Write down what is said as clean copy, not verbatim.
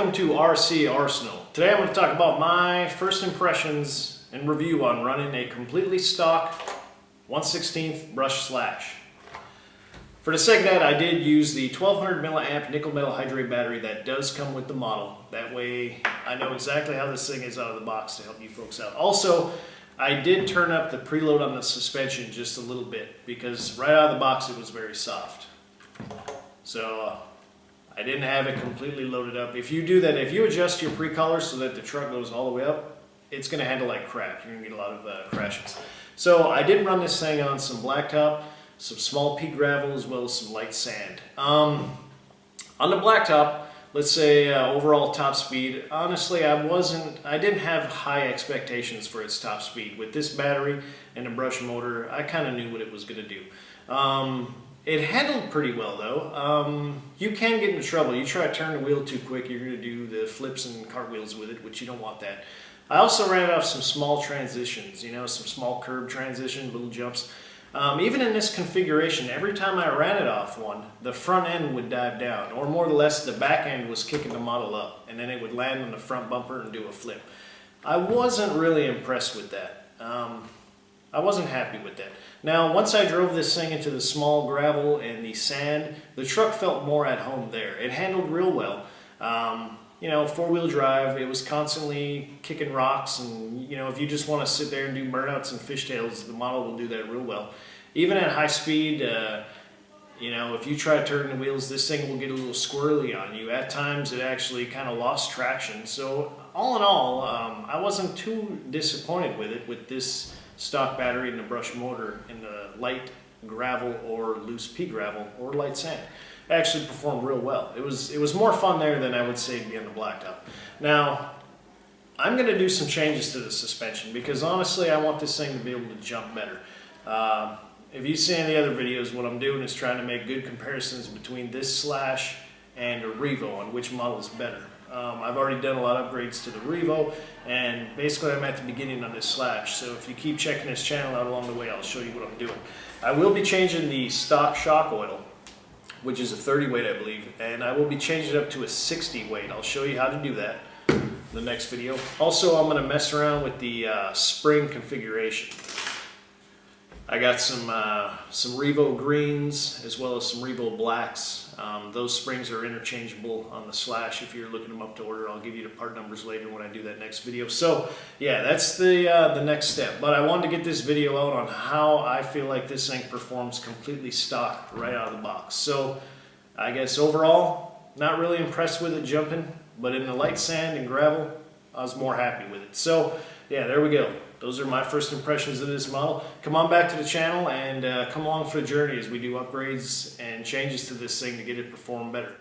welcome to RC Arsenal. Today I'm going to talk about my first impressions and review on running a completely stock 1/16 brush slash. For the sake of that, I did use the 1200 milliamp nickel metal hydrate battery that does come with the model. That way I know exactly how this thing is out of the box to help you folks out. Also, I did turn up the preload on the suspension just a little bit because right out of the box it was very soft. So I didn't have it completely loaded up. If you do that, if you adjust your pre-collar so that the truck goes all the way up, it's going to handle like crap. You're going to get a lot of crashes. So I did run this thing on some blacktop, some small pea gravel, as well as some light sand. On the blacktop, let's say overall top speed, honestly I didn't have high expectations for its top speed. With this battery and a brush motor, I kind of knew what it was going to do. It handled pretty well though. You can get into trouble. You try to turn the wheel too quick, you're going to do the flips and cartwheels with it, which you don't want that. I also ran it off some small transitions, you know, some small curb transition, little jumps. Even in this configuration, every time I ran it off one, the front end would dive down, or more or less the back end was kicking the model up, and then it would land on the front bumper and do a flip. I wasn't really impressed with that. I wasn't happy with that. Now, once I drove this thing into the small gravel and the sand, the truck felt more at home there. It handled real well. You know, four-wheel drive, it was constantly kicking rocks, and you know, if you just want to sit there and do burnouts and fishtails, the model will do that real well. Even at high speed, you know, if you try to turn the wheels, this thing will get a little squirrely on you. At times, it actually kind of lost traction. So, all in all, I wasn't too disappointed with it, with this stock battery and the brush motor in the light gravel or loose pea gravel or light sand. It actually performed real well. It was more fun there than I would say to be on the blacktop. Now, I'm going to do some changes to the suspension because honestly I want this thing to be able to jump better. If you see any other videos, what I'm doing is trying to make good comparisons between this slash and a Revo on which model is better. I've already done a lot of upgrades to the Revo, and basically I'm at the beginning on this slash, so if you keep checking this channel out along the way, I'll show you what I'm doing. I will be changing the stock shock oil, which is a 30 weight I believe, and I will be changing it up to a 60 weight. I'll show you how to do that in the next video. Also, I'm going to mess around with the spring configuration. I got some Revo greens as well as some Revo blacks. Those springs are interchangeable on the slash. If you're looking them up to order, I'll give you the part numbers later when I do that next video. So yeah, that's the next step. But I wanted to get this video out on how I feel like this thing performs completely stock right out of the box. So I guess overall, not really impressed with it jumping, but in the light sand and gravel, I was more happy with it. So yeah, there we go. Those are my first impressions of this model. Come on back to the channel and come along for the journey as we do upgrades and changes to this thing to get it perform better.